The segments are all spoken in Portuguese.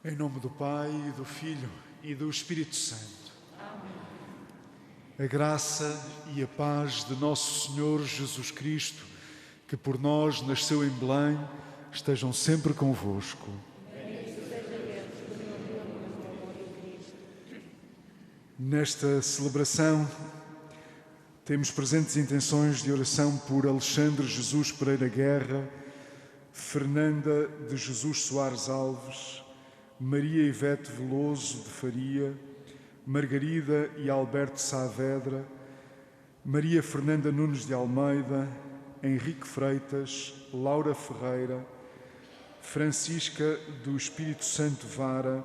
Em nome do Pai, e do Filho e do Espírito Santo. Amém. A graça e a paz de nosso Senhor Jesus Cristo, que por nós nasceu em Belém, estejam sempre convosco. Nesta celebração, temos presentes intenções de oração por Alexandre Jesus Pereira Guerra, Fernanda de Jesus Soares Alves, Maria Ivete Veloso de Faria, Margarida e Alberto Saavedra, Maria Fernanda Nunes de Almeida, Henrique Freitas, Laura Ferreira, Francisca do Espírito Santo Vara,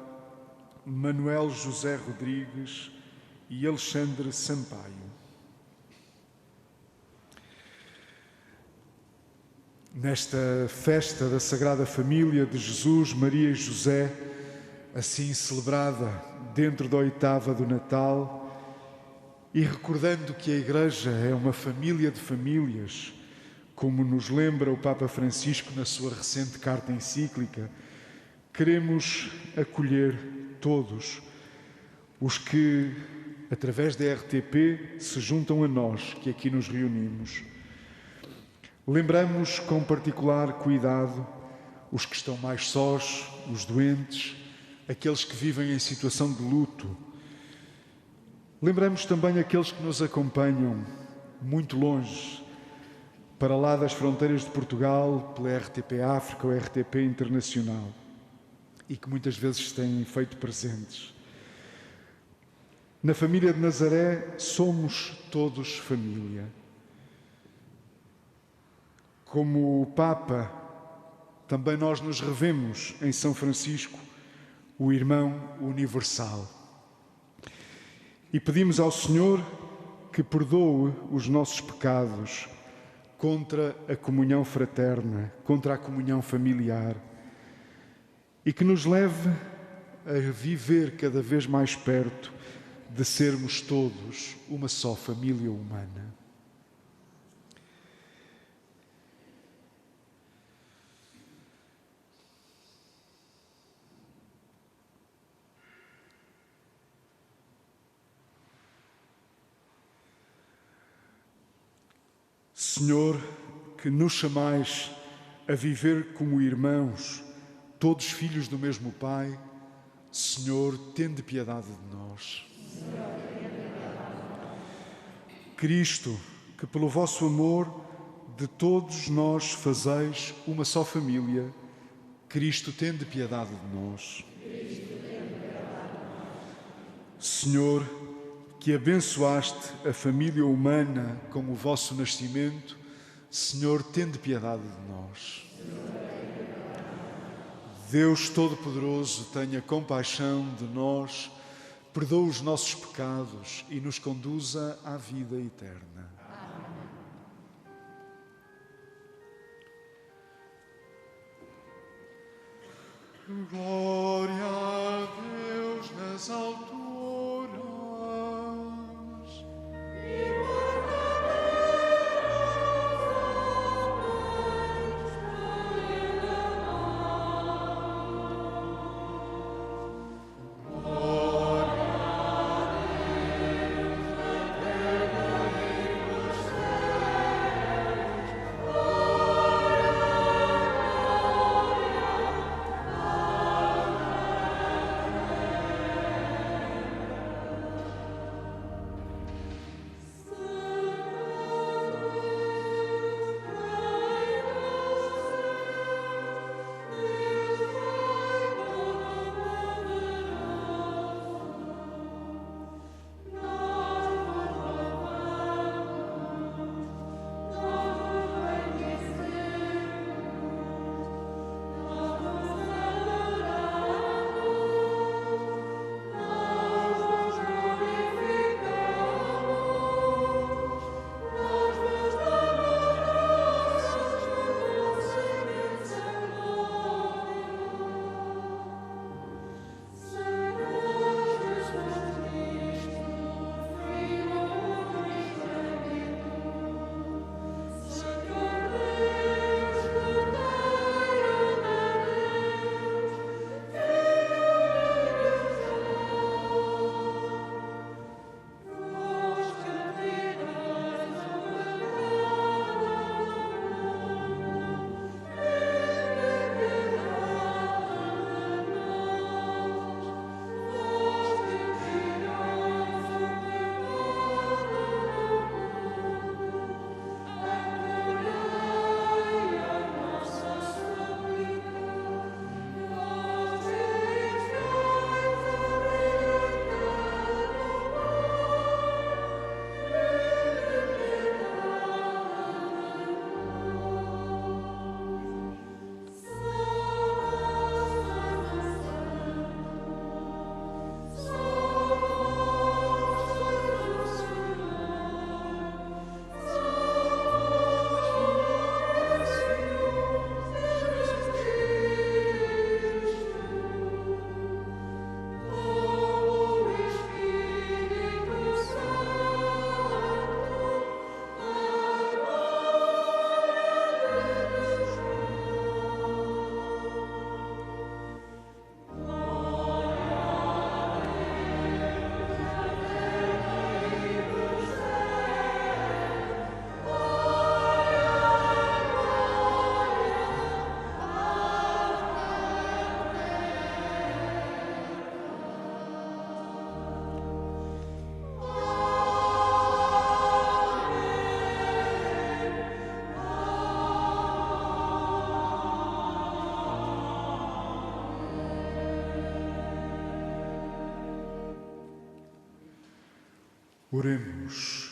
Manuel José Rodrigues e Alexandre Sampaio. Nesta festa da Sagrada Família de Jesus, Maria e José, assim celebrada dentro da oitava do Natal, e recordando que a Igreja é uma família de famílias, como nos lembra o Papa Francisco na sua recente carta encíclica, queremos acolher todos os que, através da RTP, se juntam a nós que aqui nos reunimos. Lembramos com particular cuidado os que estão mais sós, os doentes, aqueles que vivem em situação de luto. Lembramos também aqueles que nos acompanham muito longe, para lá das fronteiras de Portugal, pela RTP África ou RTP Internacional, e que muitas vezes têm feito presentes. Na família de Nazaré somos todos família. Como o Papa, também nós nos revemos em São Francisco, o irmão universal. E pedimos ao Senhor que perdoe os nossos pecados contra a comunhão fraterna, contra a comunhão familiar, e que nos leve a viver cada vez mais perto de sermos todos uma só família humana. Senhor, que nos chamais a viver como irmãos, todos filhos do mesmo Pai, Senhor, tende piedade de nós. Cristo, que pelo vosso amor de todos nós fazeis uma só família, Cristo, tende piedade de nós. Senhor, que abençoaste a família humana com o vosso nascimento, Senhor, tende piedade de nós. Deus Todo-Poderoso, tenha compaixão de nós, perdoe os nossos pecados e nos conduza à vida eterna. Amém. Glória a Deus nas alturas. Oremos.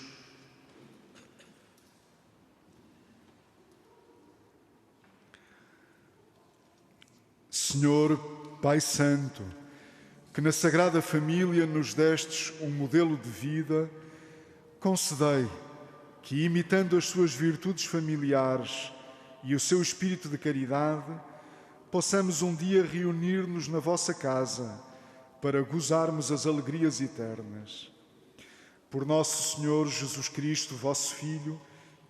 Senhor, Pai Santo, que na Sagrada Família nos destes um modelo de vida, concedei que, imitando as suas virtudes familiares e o seu espírito de caridade, possamos um dia reunir-nos na vossa casa para gozarmos as alegrias eternas. Por nosso Senhor Jesus Cristo, vosso Filho,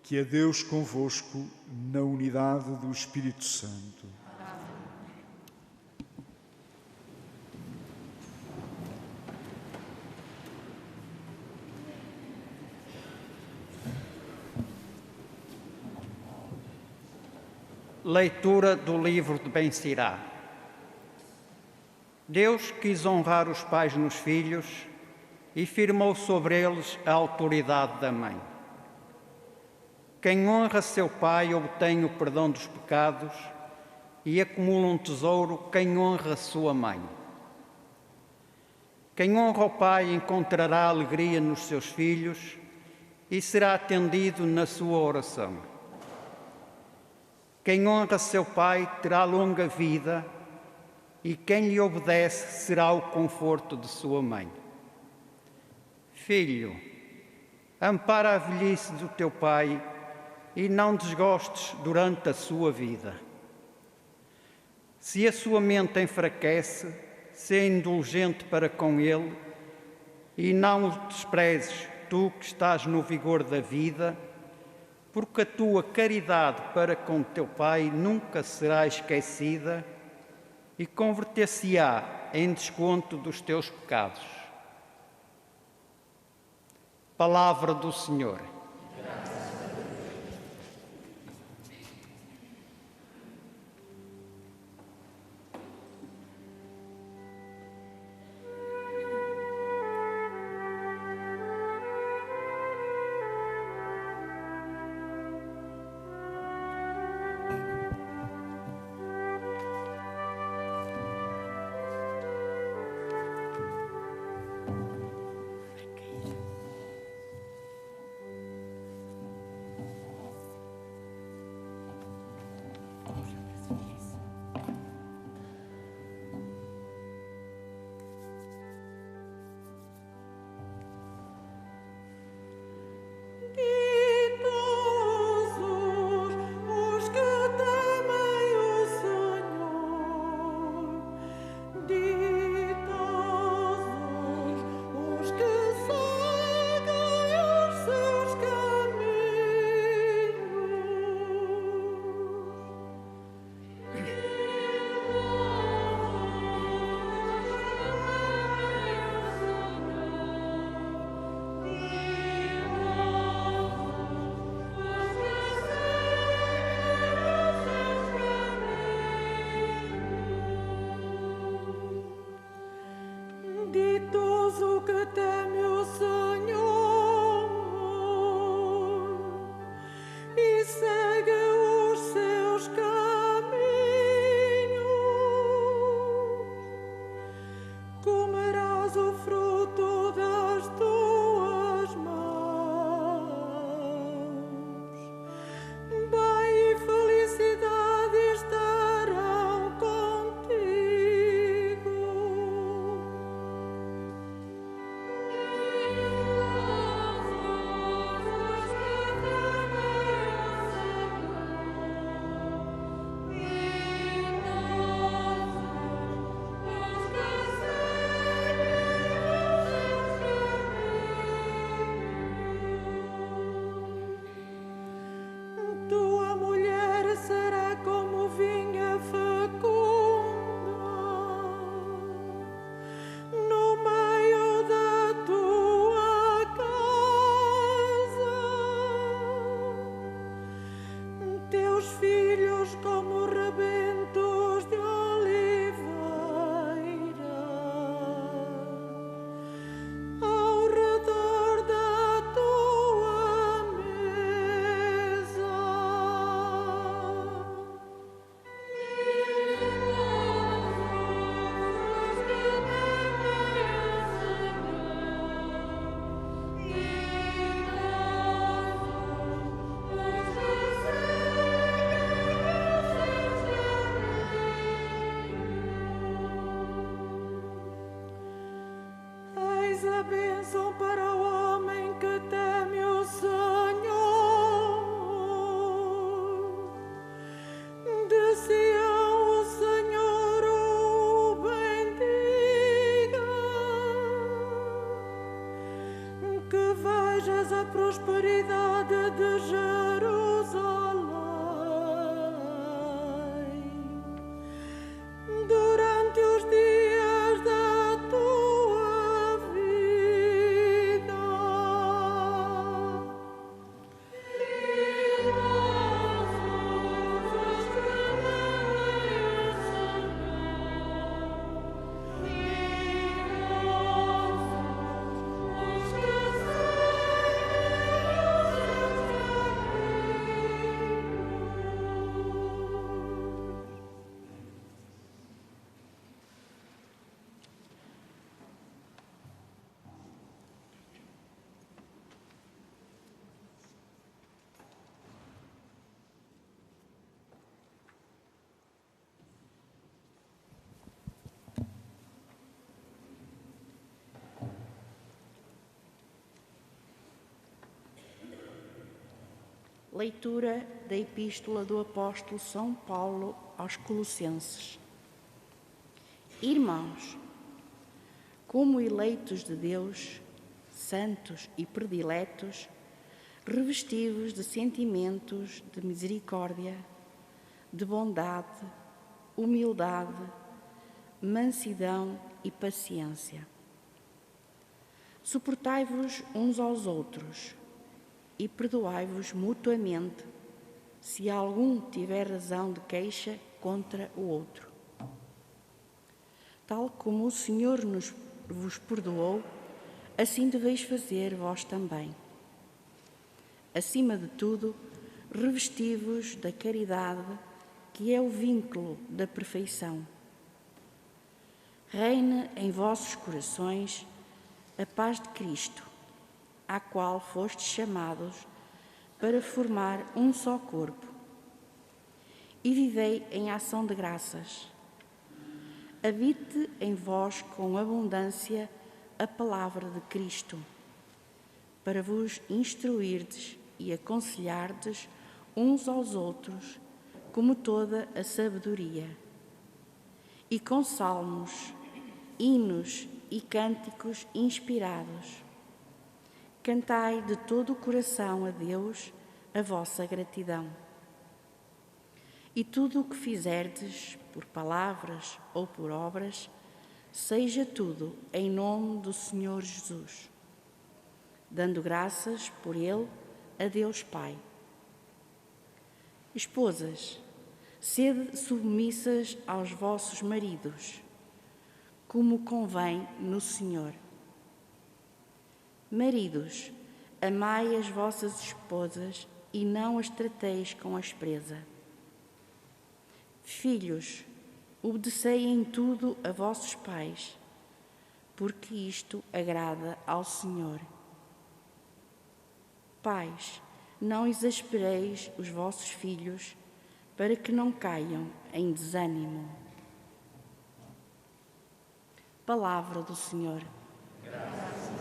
que é Deus convosco na unidade do Espírito Santo. Leitura do livro de Ben-Sirá. Deus quis honrar os pais nos filhos e firmou sobre eles a autoridade da mãe. Quem honra seu pai obtém o perdão dos pecados e acumula um tesouro quem honra sua mãe. Quem honra o pai encontrará alegria nos seus filhos e será atendido na sua oração. Quem honra seu pai terá longa vida e quem lhe obedece será o conforto de sua mãe. Filho, ampara a velhice do teu pai e não desgostes durante a sua vida. Se a sua mente enfraquece, sê indulgente para com ele e não o desprezes, tu que estás no vigor da vida, porque a tua caridade para com teu pai nunca será esquecida e converter-se-á em desconto dos teus pecados. Palavra do Senhor. bênção para o homem que teme o Senhor. De Sião o Senhor o bendiga. Que vejas a prosperidade de Jerusalém durante os dias da tua vida. Leitura da Epístola do Apóstolo São Paulo aos Colossenses. Irmãos, como eleitos de Deus, santos e prediletos, revestivos de sentimentos de misericórdia, de bondade, humildade, mansidão e paciência. Suportai-vos uns aos outros e perdoai-vos mutuamente, se algum tiver razão de queixa contra o outro. Tal como o Senhor vos perdoou, assim deveis fazer vós também. Acima de tudo, revesti-vos da caridade, que é o vínculo da perfeição. Reine em vossos corações a paz de Cristo, à qual fostes chamados para formar um só corpo. E vivei em ação de graças. Habite em vós com abundância a palavra de Cristo, para vos instruirdes e aconselhardes uns aos outros, como toda a sabedoria. E com salmos, hinos e cânticos inspirados, cantai de todo o coração a Deus a vossa gratidão. E tudo o que fizerdes, por palavras ou por obras, seja tudo em nome do Senhor Jesus, dando graças por Ele a Deus Pai. Esposas, sede submissas aos vossos maridos, como convém no Senhor. Maridos, amai as vossas esposas e não as trateis com aspereza. Filhos, obedecei em tudo a vossos pais, porque isto agrada ao Senhor. Pais, não exaspereis os vossos filhos, para que não caiam em desânimo. Palavra do Senhor. Graças.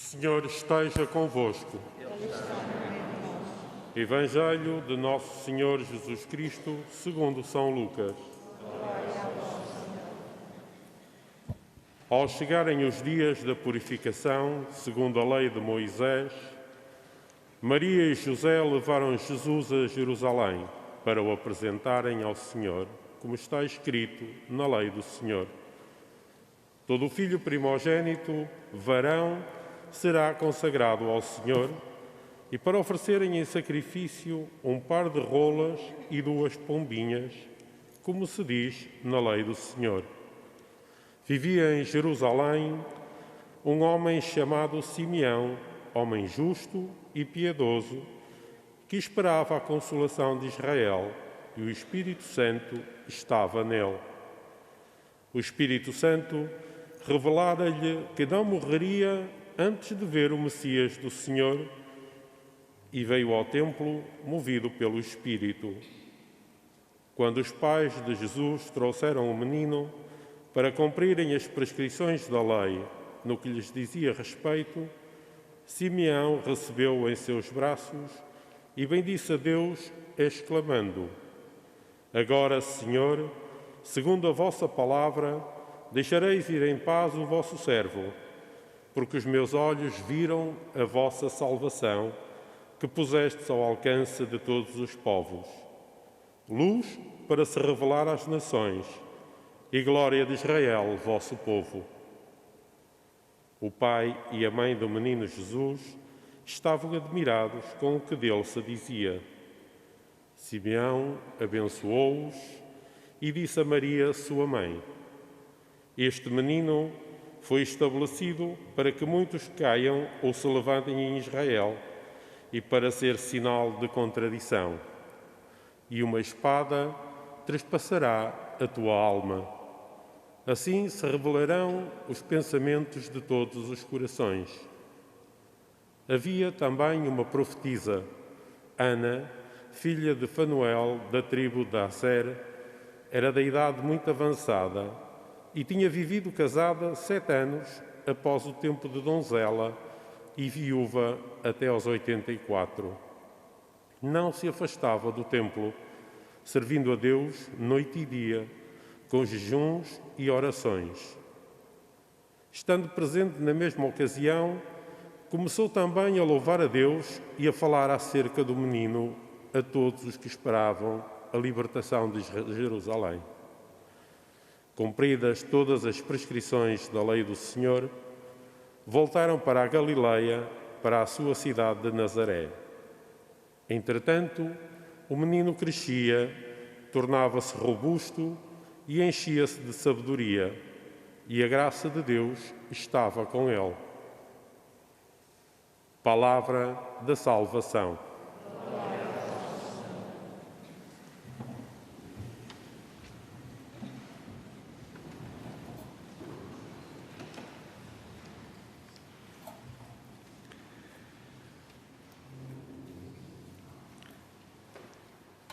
Senhor esteja convosco. Evangelho de Nosso Senhor Jesus Cristo, segundo São Lucas. Ao chegarem os dias da purificação, segundo a lei de Moisés, Maria e José levaram Jesus a Jerusalém para o apresentarem ao Senhor, como está escrito na lei do Senhor. Todo o filho primogênito, varão, será consagrado ao Senhor, e para oferecerem em sacrifício um par de rolas e 2 pombinhas, como se diz na lei do Senhor. Vivia em Jerusalém um homem chamado Simeão, homem justo e piedoso, que esperava a consolação de Israel, e o Espírito Santo estava nele. O Espírito Santo revelara-lhe que não morreria antes de ver o Messias do Senhor, e veio ao templo movido pelo Espírito. Quando os pais de Jesus trouxeram o menino para cumprirem as prescrições da lei no que lhes dizia respeito, Simeão recebeu-o em seus braços e bendisse a Deus, exclamando: Agora, Senhor, segundo a vossa palavra, deixareis ir em paz o vosso servo, porque os meus olhos viram a vossa salvação, que pusestes ao alcance de todos os povos. Luz para se revelar às nações, e glória de Israel, vosso povo. O pai e a mãe do menino Jesus estavam admirados com o que dele se dizia. Simeão abençoou-os e disse a Maria, sua mãe: Este menino foi estabelecido para que muitos caiam ou se levantem em Israel, e para ser sinal de contradição. E uma espada trespassará a tua alma. Assim se revelarão os pensamentos de todos os corações. Havia também uma profetisa, Ana, filha de Fanuel, da tribo de Aser, era da idade muito avançada e tinha vivido casada 7 anos após o tempo de donzela e viúva até aos 84. Não se afastava do templo, servindo a Deus noite e dia, com jejuns e orações. Estando presente na mesma ocasião, começou também a louvar a Deus e a falar acerca do menino a todos os que esperavam a libertação de Jerusalém. Cumpridas todas as prescrições da lei do Senhor, voltaram para a Galileia, para a sua cidade de Nazaré. Entretanto, o menino crescia, tornava-se robusto e enchia-se de sabedoria, e a graça de Deus estava com ele. Palavra da salvação.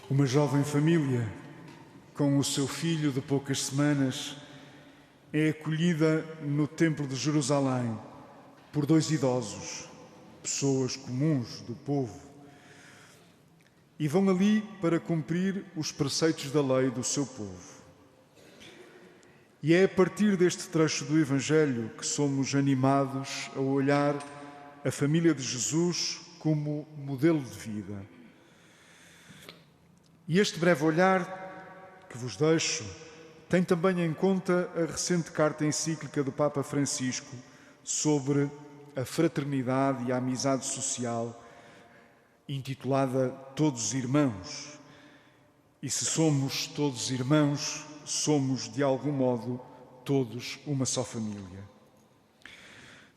Uma jovem família, com o seu filho de poucas semanas, é acolhida no Templo de Jerusalém por 2 idosos, pessoas comuns do povo, e vão ali para cumprir os preceitos da lei do seu povo. E é a partir deste trecho do Evangelho que somos animados a olhar a família de Jesus como modelo de vida. E este breve olhar que vos deixo tem também em conta a recente carta encíclica do Papa Francisco sobre a fraternidade e a amizade social, intitulada Todos Irmãos. E se somos todos irmãos, somos de algum modo todos uma só família.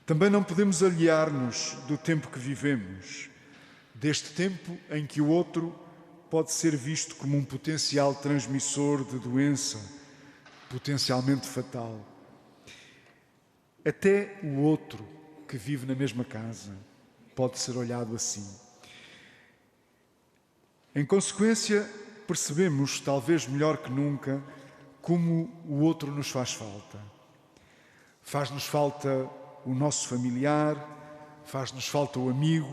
Também não podemos aliar-nos do tempo que vivemos, deste tempo em que o outro pode ser visto como um potencial transmissor de doença, potencialmente fatal. Até o outro que vive na mesma casa pode ser olhado assim. Em consequência, percebemos, talvez melhor que nunca, como o outro nos faz falta. Faz-nos falta o nosso familiar, faz-nos falta o amigo,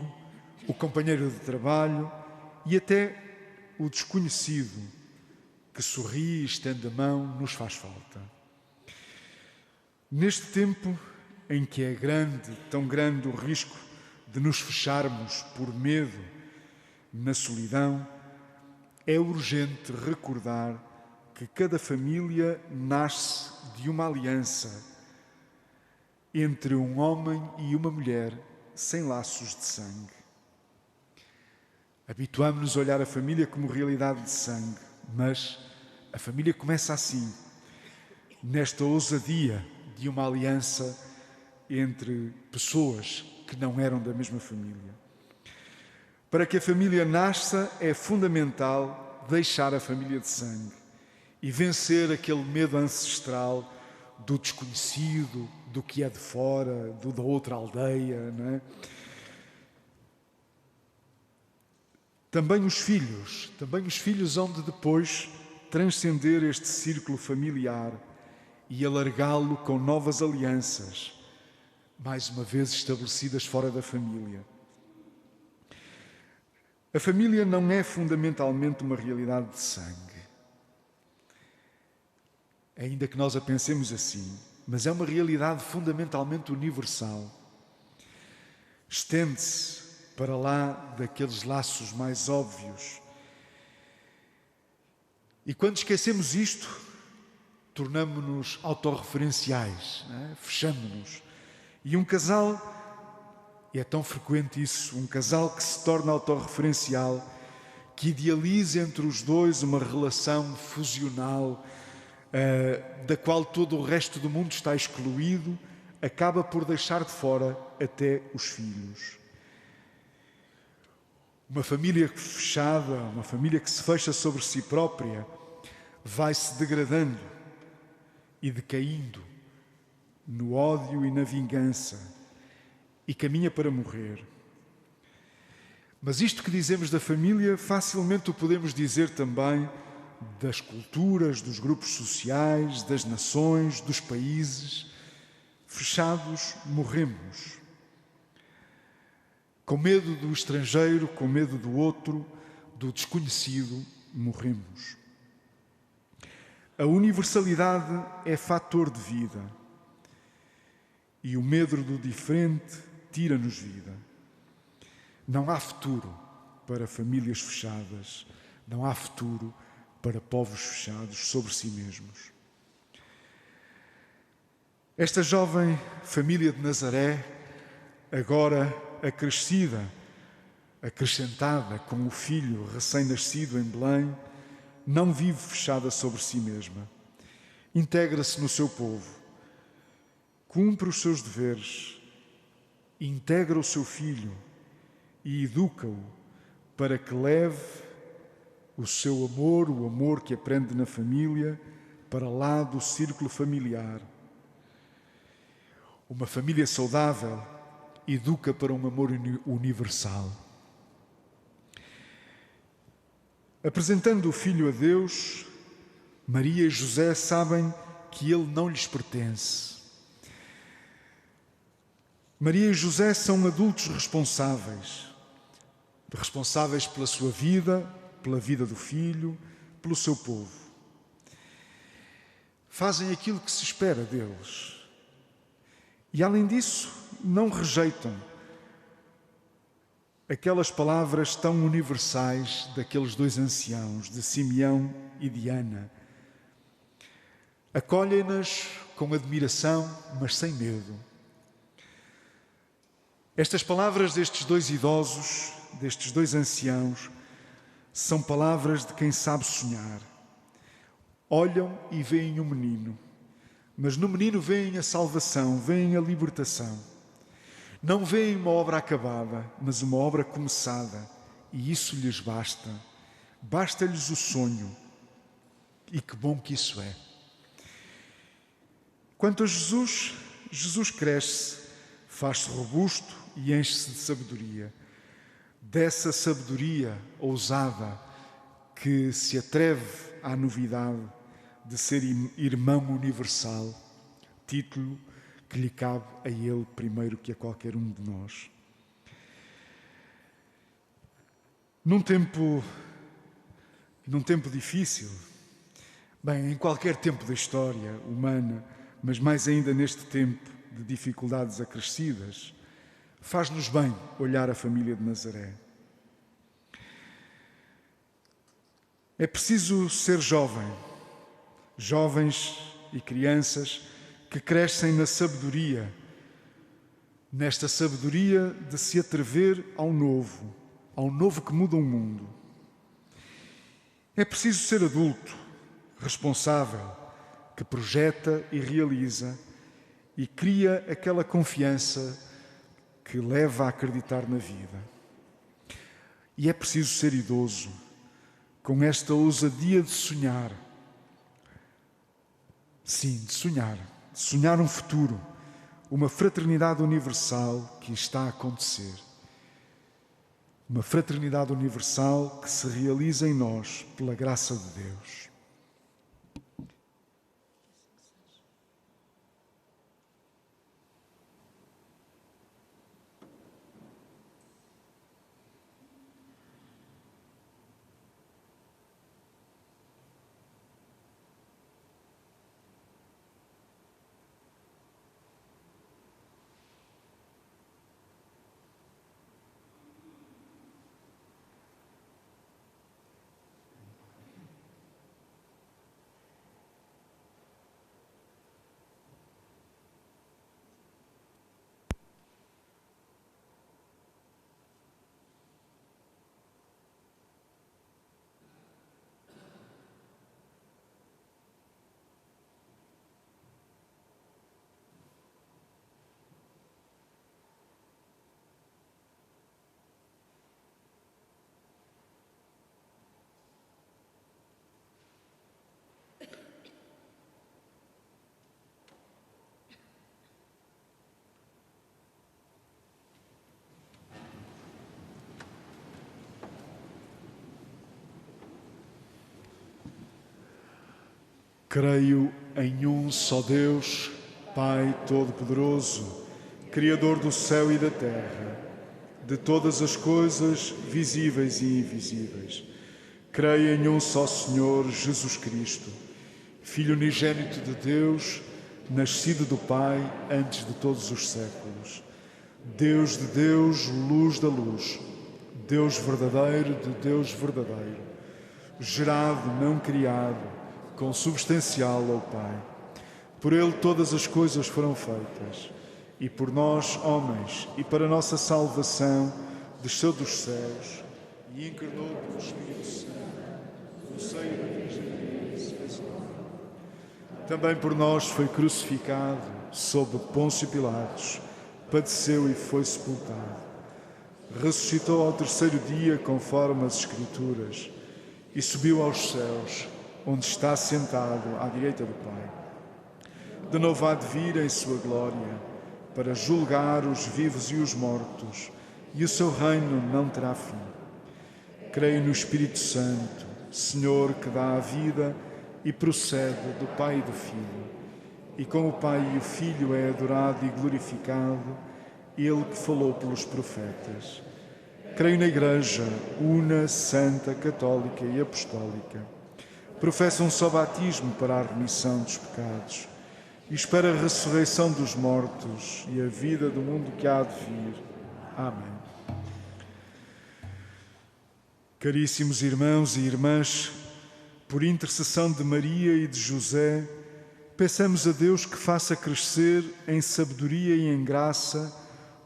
o companheiro de trabalho e até o desconhecido que sorri e estende a mão nos faz falta. Neste tempo em que é grande, tão grande o risco de nos fecharmos por medo na solidão, é urgente recordar que cada família nasce de uma aliança entre um homem e uma mulher sem laços de sangue. Habituamos-nos a olhar a família como realidade de sangue, mas a família começa assim, nesta ousadia de uma aliança entre pessoas que não eram da mesma família. Para que a família nasça, é fundamental deixar a família de sangue e vencer aquele medo ancestral do desconhecido, do que é de fora, da outra aldeia, não é? Também os filhos hão de depois transcender este círculo familiar e alargá-lo com novas alianças, mais uma vez estabelecidas fora da família. A família não é fundamentalmente uma realidade de sangue, ainda que nós a pensemos assim, mas é uma realidade fundamentalmente universal. Estende-se para lá daqueles laços mais óbvios. E quando esquecemos isto, tornamo-nos autorreferenciais, fechamos-nos. E um casal, e é tão frequente isso, um casal que se torna autorreferencial, que idealiza entre os dois uma relação fusional, da qual todo o resto do mundo está excluído, acaba por deixar de fora até os filhos. Uma família fechada, uma família que se fecha sobre si própria, vai-se degradando e decaindo no ódio e na vingança e caminha para morrer. Mas isto que dizemos da família, facilmente o podemos dizer também das culturas, dos grupos sociais, das nações, dos países. Fechados, morremos. Com medo do estrangeiro, com medo do outro, do desconhecido, morremos. A universalidade é fator de vida e o medo do diferente tira-nos vida. Não há futuro para famílias fechadas, não há futuro para povos fechados sobre si mesmos. Esta jovem família de Nazaré, agora acrescida, acrescentada com o filho recém-nascido em Belém, não vive fechada sobre si mesma. Integra-se no seu povo, cumpre os seus deveres, integra o seu filho e educa-o para que leve o seu amor, o amor que aprende na família, para lá do círculo familiar. Uma família saudável educa para um amor universal. Apresentando o filho a Deus, Maria e José sabem que ele não lhes pertence. Maria e José são adultos responsáveis pela sua vida, pela vida do filho, pelo seu povo. Fazem aquilo que se espera deles. E, além disso, não rejeitam aquelas palavras tão universais daqueles dois anciãos, de Simeão e de Ana. Acolhem-nas com admiração, mas sem medo. Estas palavras destes dois idosos, destes dois anciãos, são palavras de quem sabe sonhar. Olham e veem um menino, mas no menino veem a salvação, veem a libertação. Não veem uma obra acabada, mas uma obra começada, e isso lhes basta. Basta-lhes o sonho, e que bom que isso é. Quanto a Jesus, Jesus cresce, faz-se robusto e enche-se de sabedoria. Dessa sabedoria ousada que se atreve à novidade de ser irmão universal, título que lhe cabe a ele primeiro que a qualquer um de nós. Num tempo difícil, bem, em qualquer tempo da história humana, mas mais ainda neste tempo de dificuldades acrescidas, faz-nos bem olhar a família de Nazaré. É preciso ser jovem, jovens e crianças que crescem na sabedoria, nesta sabedoria de se atrever ao novo que muda o mundo. É preciso ser adulto, responsável, que projeta e realiza e cria aquela confiança que leva a acreditar na vida. E é preciso ser idoso, com esta ousadia de sonhar. Sim, de sonhar um futuro, uma fraternidade universal que está a acontecer. Uma fraternidade universal que se realiza em nós pela graça de Deus. Creio em um só Deus, Pai Todo-Poderoso, Criador do céu e da terra, de todas as coisas visíveis e invisíveis. Creio em um só Senhor, Jesus Cristo, Filho unigênito de Deus, nascido do Pai antes de todos os séculos. Deus de Deus, luz da luz, Deus verdadeiro de Deus verdadeiro, gerado, não criado, consubstancial ao Pai. Por Ele todas as coisas foram feitas, e por nós, homens, e para nossa salvação, desceu dos céus e encarnou pelo Espírito Santo, no seio da Virgem Maria, e se fez homem. Também por nós foi crucificado, sob Pôncio Pilatos, padeceu e foi sepultado. Ressuscitou ao terceiro dia, conforme as Escrituras, e subiu aos céus, onde está sentado à direita do Pai. De novo há de vir em sua glória, para julgar os vivos e os mortos, e o seu reino não terá fim. Creio no Espírito Santo, Senhor que dá a vida e procede do Pai e do Filho, e com o Pai e o Filho é adorado e glorificado, Ele que falou pelos profetas. Creio na Igreja, una, santa, católica e apostólica. Professa um só batismo para a remissão dos pecados e espera a ressurreição dos mortos e a vida do mundo que há de vir. Amém. Caríssimos irmãos e irmãs, por intercessão de Maria e de José, peçamos a Deus que faça crescer em sabedoria e em graça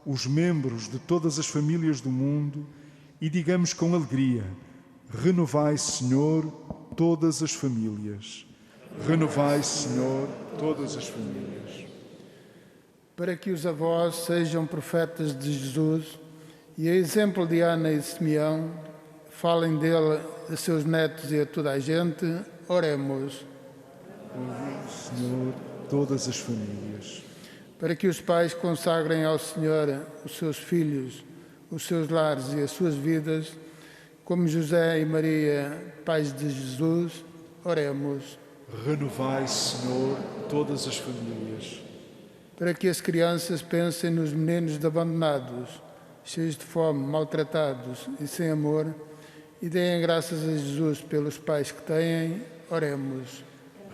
os membros de todas as famílias do mundo e digamos com alegria: renovai, Senhor, todas as famílias. Renovai, Senhor, todas as famílias. Para que os avós sejam profetas de Jesus e, a exemplo de Ana e Simeão, falem dele a seus netos e a toda a gente, oremos. Senhor, todas as famílias. Para que os pais consagrem ao Senhor os seus filhos, os seus lares e as suas vidas, como José e Maria, pais de Jesus, oremos. Renovai, Senhor, todas as famílias. Para que as crianças pensem nos meninos abandonados, cheios de fome, maltratados e sem amor, e deem graças a Jesus pelos pais que têm. Oremos.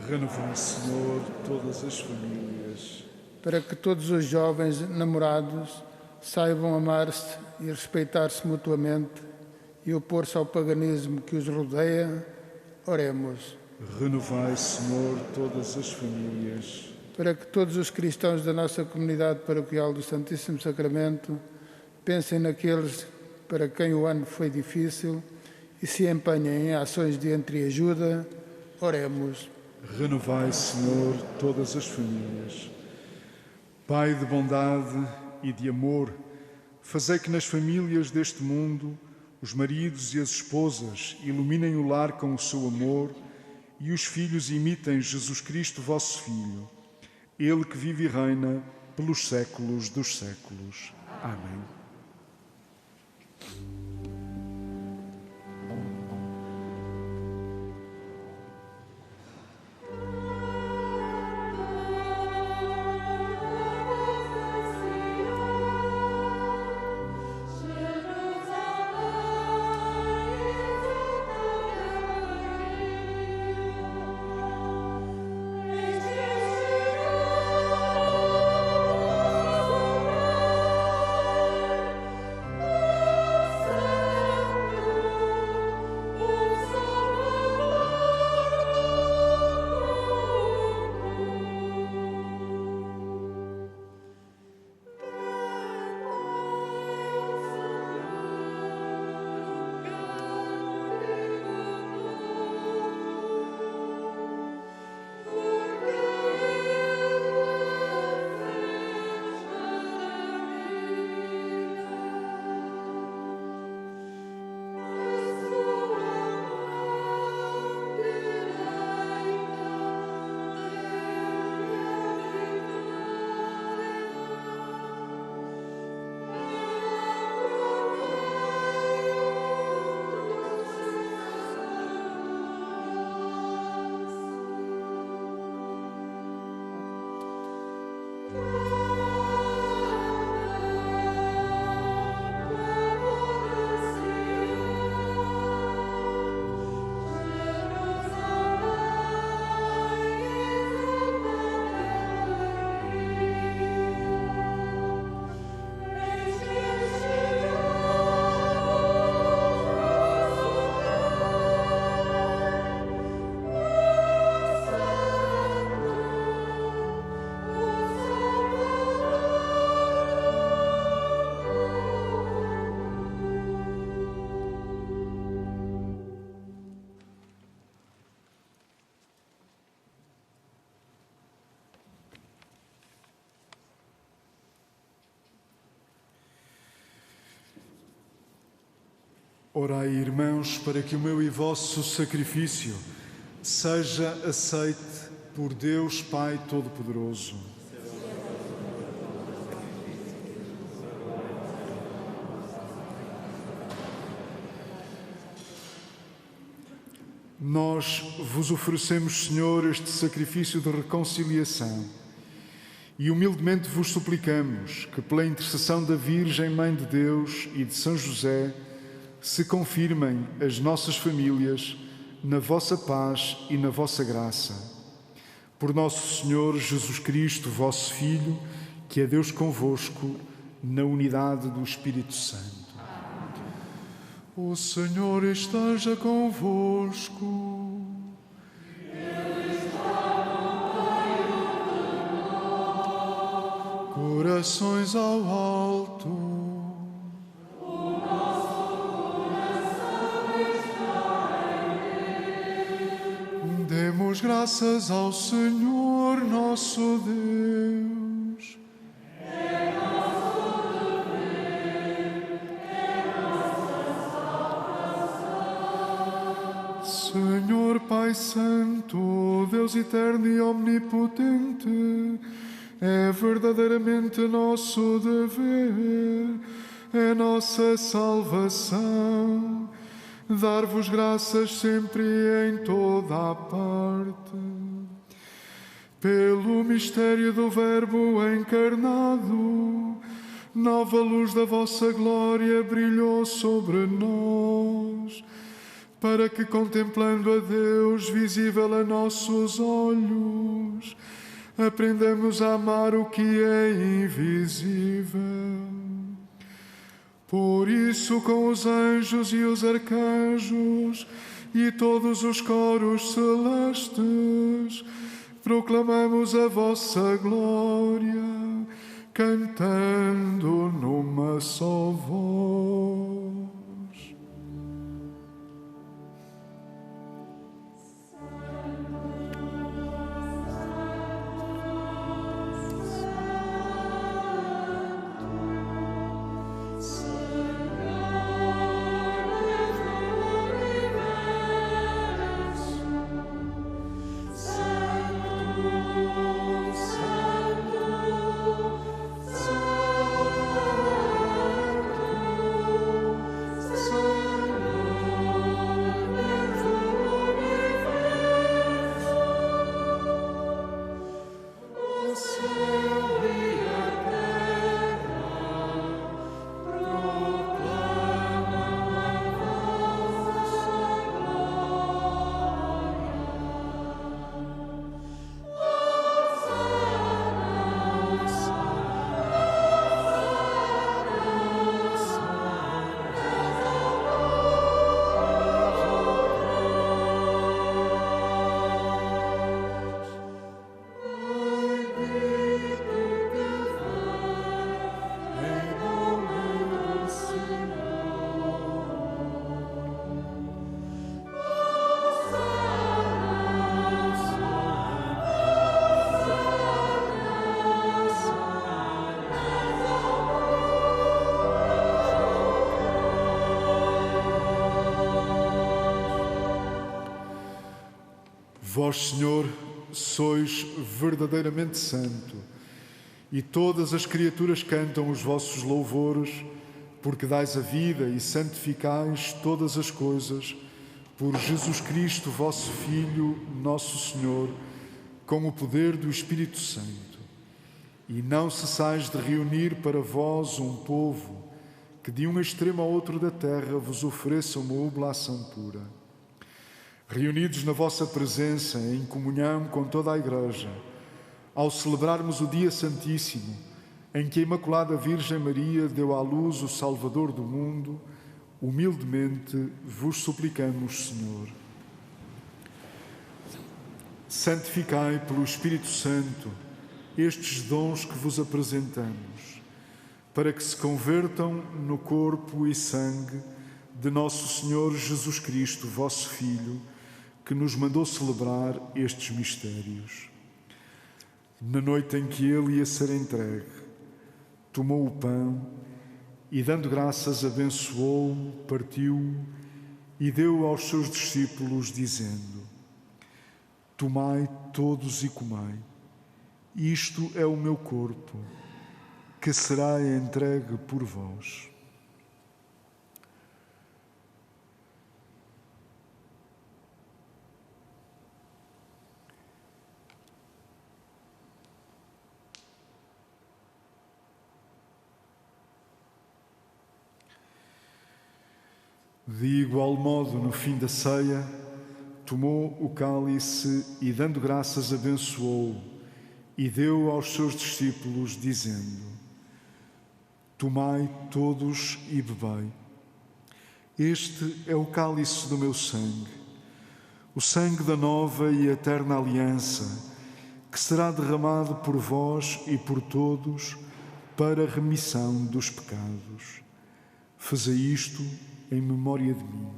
Renovai, Senhor, todas as famílias. Para que todos os jovens namorados saibam amar-se e respeitar-se mutuamente e opor-se ao paganismo que os rodeia. Oremos. Renovai, Senhor, todas as famílias. Para que todos os cristãos da nossa comunidade paroquial do Santíssimo Sacramento pensem naqueles para quem o ano foi difícil e se empenhem em ações de entreajuda. Oremos. Renovai, Senhor, todas as famílias. Pai de bondade e de amor, fazei que nas famílias deste mundo os maridos e as esposas iluminem o lar com o seu amor e os filhos imitem Jesus Cristo, vosso Filho, Ele que vive e reina pelos séculos dos séculos. Amém. Orai, irmãos, para que o meu e vosso sacrifício seja aceite por Deus Pai Todo-Poderoso. Nós vos oferecemos, Senhor, este sacrifício de reconciliação e humildemente vos suplicamos que, pela intercessão da Virgem Mãe de Deus e de São José, se confirmem as nossas famílias na vossa paz e na vossa graça. Por nosso Senhor Jesus Cristo, vosso Filho, que é Deus convosco, na unidade do Espírito Santo. O Senhor esteja convosco. Ele está no Corações ao alto. Demos graças ao Senhor nosso Deus. É nosso dever, é nossa salvação. Senhor Pai Santo, Deus eterno e omnipotente, é verdadeiramente nosso dever, é nossa salvação, dar-vos graças sempre e em toda a parte. Pelo mistério do Verbo encarnado, nova luz da vossa glória brilhou sobre nós para que, contemplando a Deus visível a nossos olhos, aprendamos a amar o que é invisível. Por isso, com os anjos e os arcanjos e todos os coros celestes, proclamamos a vossa glória, cantando numa só voz. Vós, Senhor, sois verdadeiramente santo, e todas as criaturas cantam os vossos louvores, porque dais a vida e santificais todas as coisas, por Jesus Cristo, vosso Filho, nosso Senhor, com o poder do Espírito Santo. E não cessais de reunir para vós um povo, que de um extremo ao outro da terra vos ofereça uma oblação pura. Reunidos na vossa presença, em comunhão com toda a Igreja, ao celebrarmos o dia santíssimo, em que a Imaculada Virgem Maria deu à luz o Salvador do mundo, humildemente vos suplicamos, Senhor. Santificai pelo Espírito Santo estes dons que vos apresentamos, para que se convertam no corpo e sangue de nosso Senhor Jesus Cristo, vosso Filho, que nos mandou celebrar estes mistérios. Na noite em que ele ia ser entregue, tomou o pão e, dando graças, abençoou-o, partiu-o e deu aos seus discípulos, dizendo: Tomai todos e comei, isto é o meu corpo, que será entregue por vós. De igual modo, no fim da ceia, tomou o cálice e, dando graças, abençoou-o e deu aos seus discípulos, dizendo: Tomai todos e bebei. Este é o cálice do meu sangue, o sangue da nova e eterna aliança, que será derramado por vós e por todos para a remissão dos pecados. Fazei isto em memória de mim.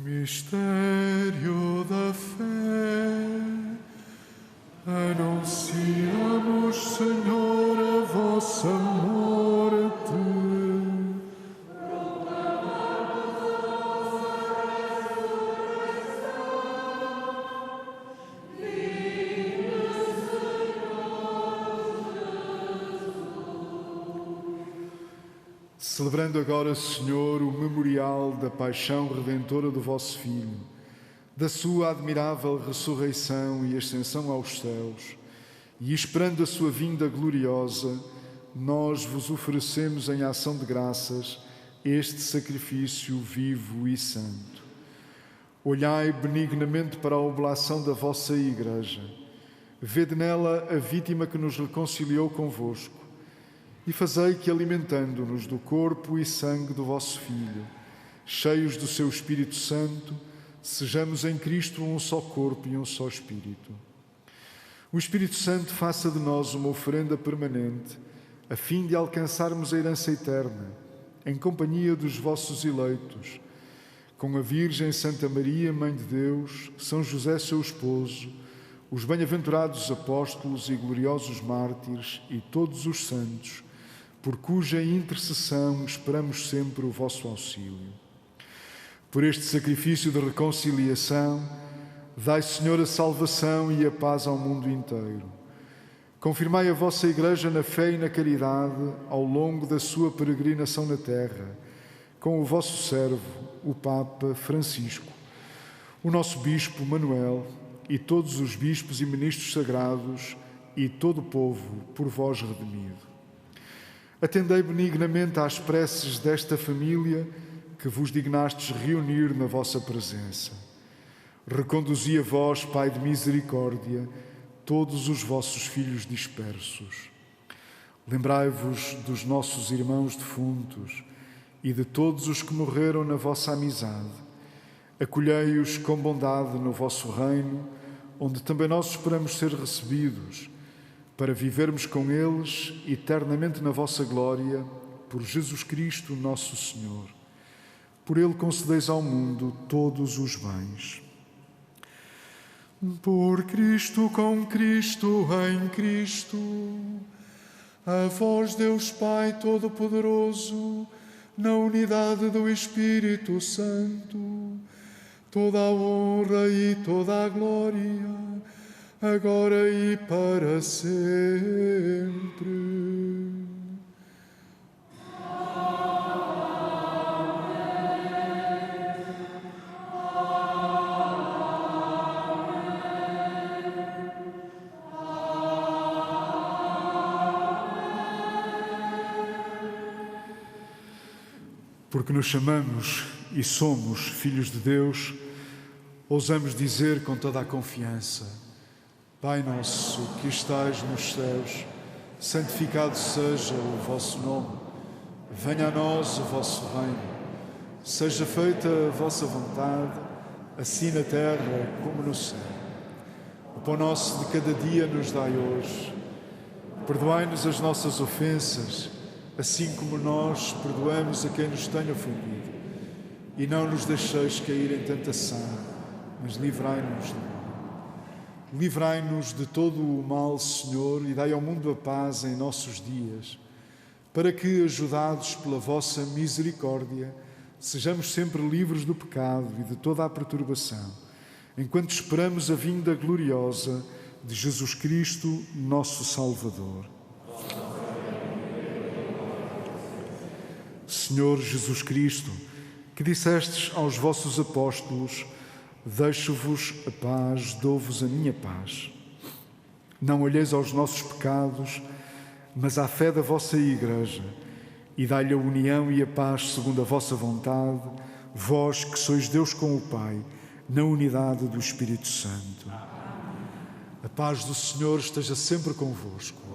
Mistério da fé, anunciamos, Senhor, a vossa morte. celebrando agora, Senhor, o memorial da paixão redentora do vosso Filho, da sua admirável ressurreição e ascensão aos céus, e esperando a sua vinda gloriosa, nós vos oferecemos em ação de graças este sacrifício vivo e santo. Olhai benignamente para a oblação da vossa Igreja, vede nela a vítima que nos reconciliou convosco, e fazei que, alimentando-nos do corpo e sangue do vosso Filho, cheios do seu Espírito Santo, sejamos em Cristo um só corpo e um só Espírito. O Espírito Santo faça de nós uma oferenda permanente, a fim de alcançarmos a herança eterna, em companhia dos vossos eleitos, com a Virgem Santa Maria, Mãe de Deus, São José, seu esposo, os bem-aventurados apóstolos e gloriosos mártires e todos os santos, por cuja intercessão esperamos sempre o vosso auxílio. Por este sacrifício de reconciliação, dai, Senhor, a salvação e a paz ao mundo inteiro. Confirmai a vossa Igreja na fé e na caridade ao longo da sua peregrinação na terra, com o vosso servo, o Papa Francisco, o nosso Bispo Manuel e todos os bispos e ministros sagrados e todo o povo por vós redimido. Atendei benignamente às preces desta família que vos dignastes reunir na vossa presença. Reconduzi a vós, Pai de misericórdia, todos os vossos filhos dispersos. Lembrai-vos dos nossos irmãos defuntos e de todos os que morreram na vossa amizade. Acolhei-os com bondade no vosso reino, onde também nós esperamos ser recebidos, para vivermos com eles eternamente na vossa glória, por Jesus Cristo, nosso Senhor. Por ele concedeis ao mundo todos os bens. Por Cristo, com Cristo, em Cristo, a vós, Deus Pai Todo-Poderoso, na unidade do Espírito Santo, toda a honra e toda a glória, agora e para sempre. Porque nos chamamos e somos filhos de Deus, ousamos dizer com toda a confiança: Pai nosso que estais nos céus, santificado seja o vosso nome. Venha a nós o vosso reino. Seja feita a vossa vontade, assim na terra como no céu. O pão nosso de cada dia nos dai hoje. Perdoai-nos as nossas ofensas, assim como nós perdoamos a quem nos tem ofendido. E não nos deixeis cair em tentação, mas livrai-nos do mal. Livrai-nos de todo o mal, Senhor, e dai ao mundo a paz em nossos dias, para que, ajudados pela vossa misericórdia, sejamos sempre livres do pecado e de toda a perturbação, enquanto esperamos a vinda gloriosa de Jesus Cristo, nosso Salvador. Senhor Jesus Cristo, que dissestes aos vossos apóstolos: deixo-vos a paz, dou-vos a minha paz. Não olheis aos nossos pecados, mas à fé da vossa Igreja, e dai-lhe a união e a paz segundo a vossa vontade, vós que sois Deus com o Pai, na unidade do Espírito Santo. A paz do Senhor esteja sempre convosco.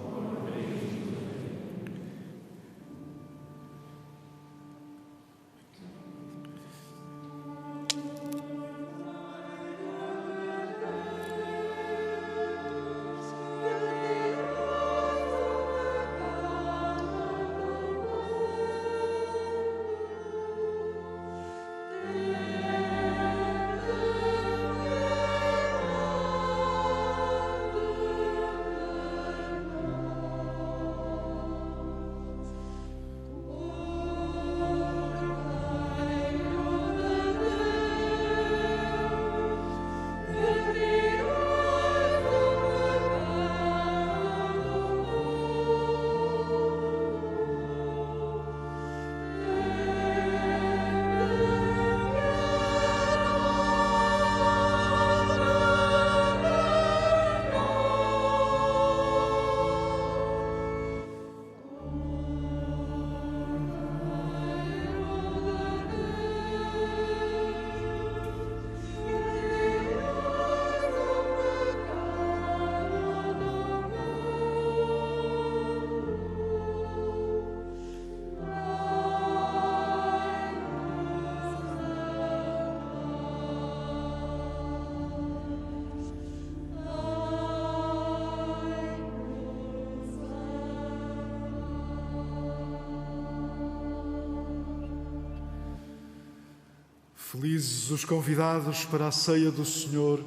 Felizes os convidados para a ceia do Senhor.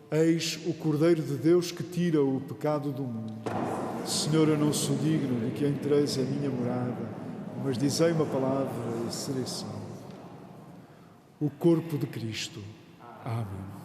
Eis o Cordeiro de Deus que tira o pecado do mundo. Senhor, eu não sou digno de que entreis a minha morada, mas dizei uma palavra e serei salvo. O corpo de Cristo. Amém.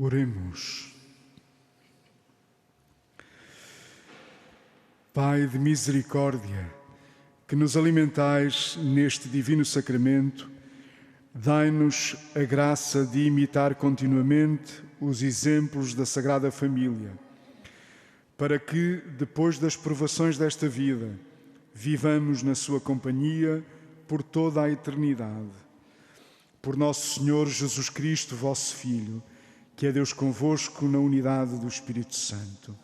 Oremos. Pai de misericórdia, que nos alimentais neste divino sacramento, dai-nos a graça de imitar continuamente os exemplos da Sagrada Família, para que, depois das provações desta vida, vivamos na sua companhia por toda a eternidade. Por nosso Senhor Jesus Cristo, vosso Filho, que é Deus convosco na unidade do Espírito Santo.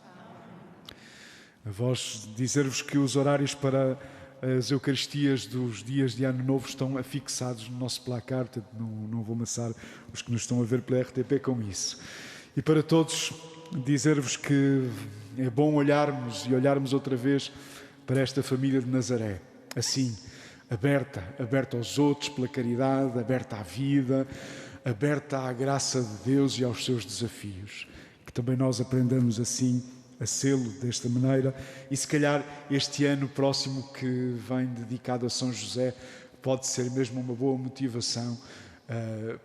A vós dizer-vos que os horários para as Eucaristias dos dias de Ano Novo estão afixados no nosso placar, portanto não vou amassar os que nos estão a ver pela RTP com isso. E para todos dizer-vos que é bom olharmos outra vez para esta família de Nazaré, assim, aberta aos outros pela caridade, aberta à vida, aberta à graça de Deus e aos seus desafios. Que também nós aprendamos assim a sê-lo desta maneira, e se calhar este ano próximo que vem dedicado a São José pode ser mesmo uma boa motivação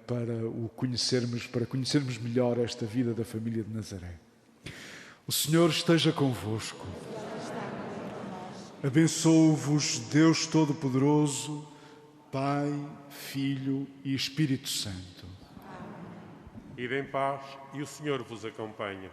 para conhecermos melhor esta vida da família de Nazaré. O Senhor esteja convosco. Abençoo-vos Deus Todo-Poderoso, Pai, Filho e Espírito Santo. Ide em paz e o Senhor vos acompanhe.